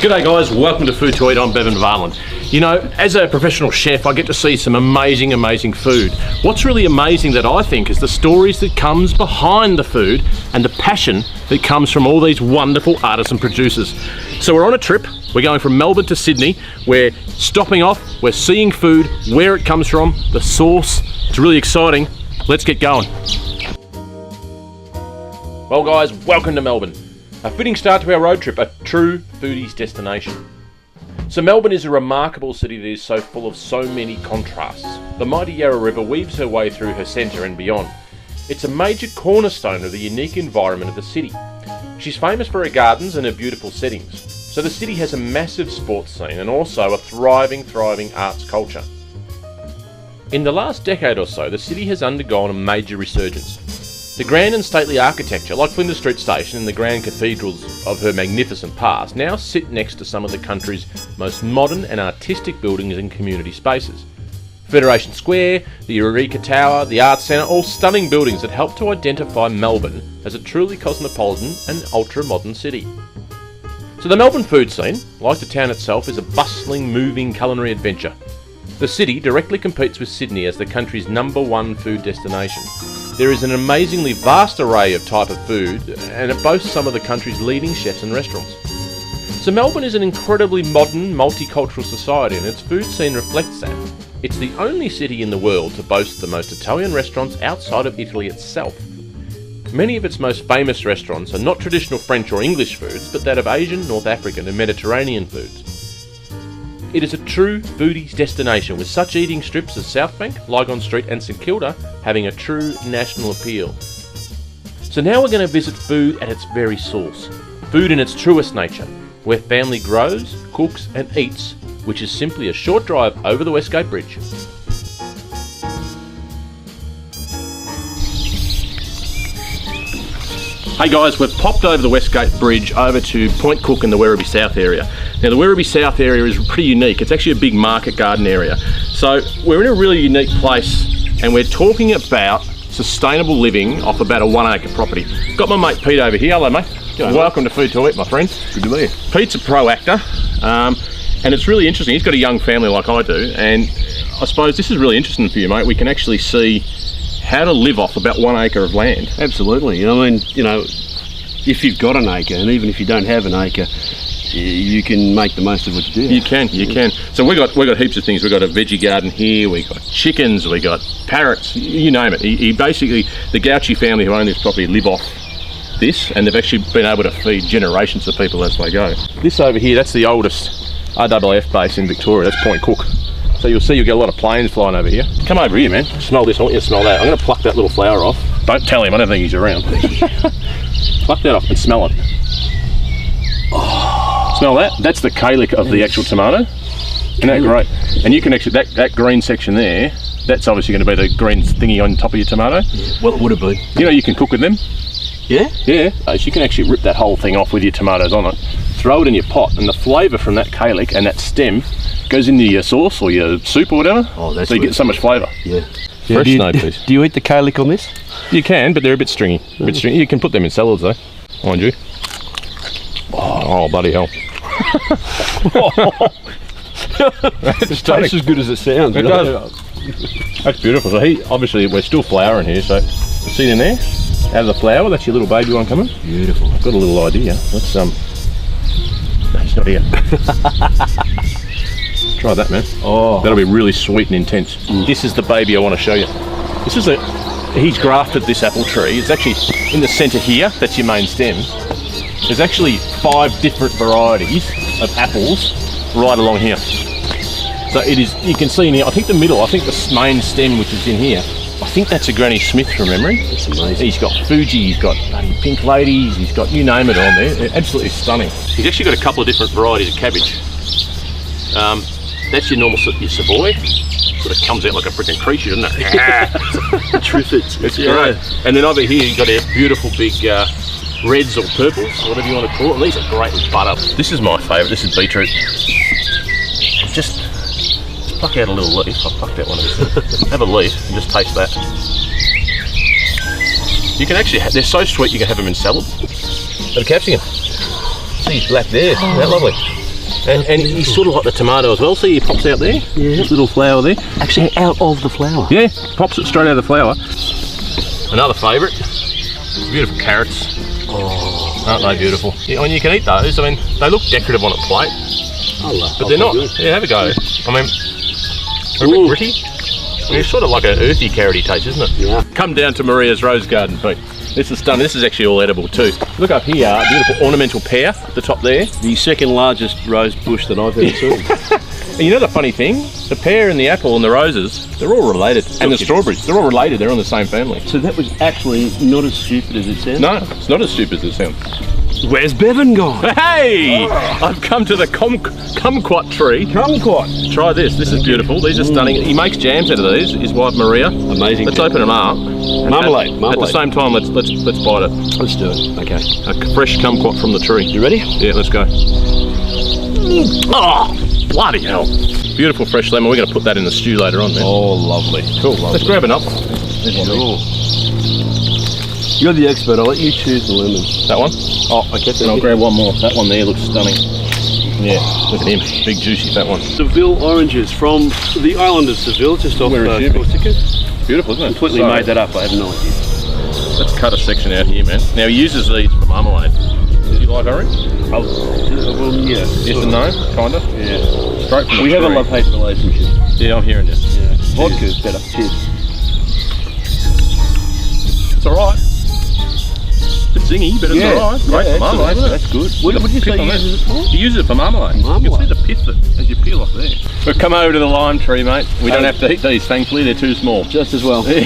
G'day guys, welcome to Food to Eat. I'm Bevan Vahland. You know, as a professional chef, I get to see some amazing food. What's really amazing that I think is the stories that comes behind the food and the passion that comes from all these wonderful artisan producers. So we're on a trip. We're going from Melbourne to Sydney. We're stopping off, we're seeing food, where it comes from, the source. It's really exciting. Let's get going. Well guys, welcome to Melbourne. A fitting start to our road trip, a true foodies destination. So Melbourne is a remarkable city that is so full of so many contrasts. The mighty Yarra River weaves her way through her centre and beyond. It's a major cornerstone of the unique environment of the city. She's famous for her gardens and her beautiful settings. So the city has a massive sports scene and also a thriving arts culture. In the last decade or so, the city has undergone a major resurgence. The grand and stately architecture, like Flinders Street Station and the grand cathedrals of her magnificent past, now sit next to some of the country's most modern and artistic buildings and community spaces. Federation Square, the Eureka Tower, the Arts Centre, all stunning buildings that help to identify Melbourne as a truly cosmopolitan and ultra-modern city. So the Melbourne food scene, like the town itself, is a bustling, moving culinary adventure. The city directly competes with Sydney as the country's #1 food destination. There is an amazingly vast array of type of food, and it boasts some of the country's leading chefs and restaurants. So Melbourne is an incredibly modern, multicultural society, and its food scene reflects that. It's the only city in the world to boast the most Italian restaurants outside of Italy itself. Many of its most famous restaurants are not traditional French or English foods, but that of Asian, North African and Mediterranean foods. It is a true foodies destination, with such eating strips as Southbank, Lygon Street and St Kilda having a true national appeal. So now we're going to visit food at its very source, food in its truest nature, where family grows, cooks and eats, which is simply a short drive over the Westgate Bridge. Hey guys, we've popped over the Westgate Bridge over to Point Cook in the Werribee South area. Now the Werribee South area is pretty unique. It's actually a big market garden area. So we're in a really unique place and we're talking about sustainable living off about a 1 acre property. Got my mate Pete over here. Hello mate. Welcome to Food to Eat, my friend. Good to be here. Pete's a pro actor and it's really interesting. He's got a young family like I do, and I suppose this is really interesting for you mate. We can actually see how to live off about 1 acre of land. Absolutely. I mean, you know, if you've got an acre, and even if you don't have an acre, you can make the most of what you do. You can. So we got heaps of things. We've got a veggie garden here. We got chickens. We got parrots. You name it. He basically, the Gauchi family who own this property live off this, and they've actually been able to feed generations of people as they go. This over here, that's the oldest RAAF base in Victoria. That's Point Cook. So you'll see you'll get a lot of planes flying over here. Come over here, man. Smell this. I want you to smell that. I'm going to pluck that little flower off. Don't tell him. I don't think he's around. Pluck that off and smell it. Oh. Smell that? That's the calyx of the actual tomato. Isn't that great? And you can actually, that green section there, that's obviously going to be the green thingy on top of your tomato. Yeah. Well, it would have been. You know you can cook with them. Yeah? Yeah. So you can actually rip that whole thing off with your tomatoes on it. Throw it in your pot, and the flavour from that calyx and that stem goes into your sauce or your soup or whatever. Oh, that's so you get so much flavour. Yeah. Fresh snow peas. Do you eat the calyx on this? You can, but they're a bit stringy. You can put them in salads though, mind you. Oh bloody hell. It tastes as good as it sounds. It does. That's beautiful. So obviously we're still flowering here, so see in there? Out of the flower, that's your little baby one coming. Beautiful. I've got a little idea. Let's no, he's not here. Try that, man. Oh, that'll be really sweet and intense. This is the baby I want to show you. This is he's grafted this apple tree. It's actually in the centre here. That's your main stem. There's actually 5 different varieties of apples right along here. So it is. You can see in here. I think the middle. I think the main stem, which is in here, I think that's a Granny Smith from memory. That's amazing. He's got Fuji, he's got pink ladies, he's got you name it on there. They're absolutely stunning. He's actually got a couple of different varieties of cabbage. That's your normal your Savoy. Sort of comes out like a freaking creature, doesn't it? Triffids. It's great. And then over here you've got a beautiful big reds or purples, whatever you want to call it. And these are great with butter. This is my favourite. This is beetroot. Just pluck out a little leaf. I'll pluck that one. Have a leaf and just taste that. You can actually, they're so sweet you can have them in salads. Bit of capsicum. See, black there. Isn't that lovely? And he's sort of like the tomato as well. See, he pops out there. Yeah. Little flower there. Actually, out of the flower. Yeah, pops it straight out of the flower. Another favourite. Beautiful carrots. Oh, aren't they beautiful? Yeah, I mean, you can eat those. I mean, they look decorative on a plate, but they're not. Good. Yeah, have a go. I mean, they're a bit gritty. I mean, it's sort of like an earthy carroty taste, isn't it? Yeah. Come down to Maria's rose garden, Pete. This is stunning. This is actually all edible too. Look up here, a beautiful ornamental pear at the top there. The second largest rose bush that I've ever seen. And you know the funny thing? The pear and the apple and the roses, they're all related. And the strawberries, they're all related. They're on the same family. So that was actually not as stupid as it sounds? No, it's not as stupid as it sounds. Where's Bevan gone? Hey! I've come to the kumquat tree. Kumquat. Try this. This is beautiful. These are stunning. He makes jams out of these. His wife Maria. Amazing. Let's open them up. Marmalade. At the same time, let's bite it. Let's do it. Okay. A fresh kumquat from the tree. You ready? Yeah, let's go. Oh, bloody hell! Beautiful fresh lemon. We're going to put that in the stew later on, man. Oh, lovely. Cool. Let's grab an up. Sure. You're the expert. I'll let you choose the lemon. That one? Oh, okay. Then I'll grab one more. That one there looks stunning. Yeah, look at him. Big, juicy, fat one. Seville oranges from the island of Seville, just off Corsica. Beautiful, isn't it? Completely made that up. I have no idea. Let's cut a section out here, man. Now, he uses these for marmalade. Do you like orange? Well, yeah. Yes and no, kind of? Yeah. Straight from the We have a tree. love-hate relationship. Yeah, I'm hearing this. Yeah. Vodka's better. Cheers. It's alright. Bit zingy, but it's alright. Great for marmalade, isn't it? That's good. What did you say you use it for? You use it for marmalade. You can see the pith that as you peel off there. We've come over to the lime tree, mate. We don't have to eat these, thankfully. They're too small. Just as well. Yeah.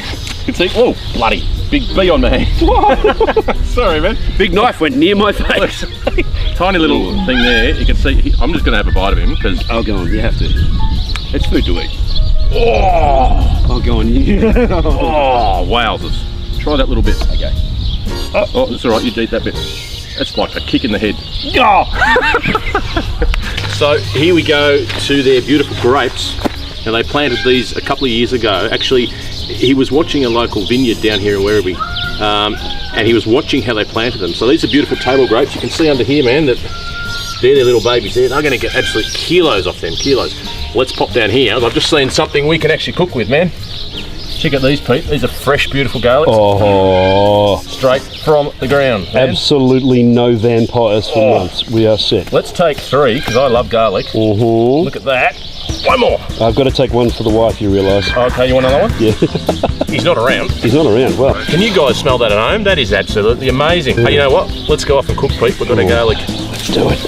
You can see, oh, bloody, big bee on my hand. Sorry, man. Big knife went near my face. Tiny little thing there. You can see, I'm just going to have a bite of him because... Oh, go on, you have to. It's food to eat. Oh, Oh, go on, you. oh, wowzers. Try that little bit. Okay. Oh, it's alright, you eat that bit. That's like a kick in the head. So here we go to their beautiful grapes. Now they planted these a couple of years ago. Actually, he was watching a local vineyard down here in Werribee, and he was watching how they planted them. So these are beautiful table grapes. You can see under here, man, that they're their little babies there. They're going to get absolute kilos off them, kilos. Let's pop down here. I've just seen something we can actually cook with, man. Check out these, Pete. These are fresh, beautiful garlics. Oh, Straight from the ground, man. absolutely no vampires for months. We are set. Let's take 3, because I love garlic. Look at that. One more. I've got to take one for the wife, you realise. Okay, you want another one? Yeah. He's not around. He's not around. Well, Can you guys smell that at home? That is absolutely amazing. Hey, you know what? Let's go off and cook, Pete. We've got a garlic. let's do it.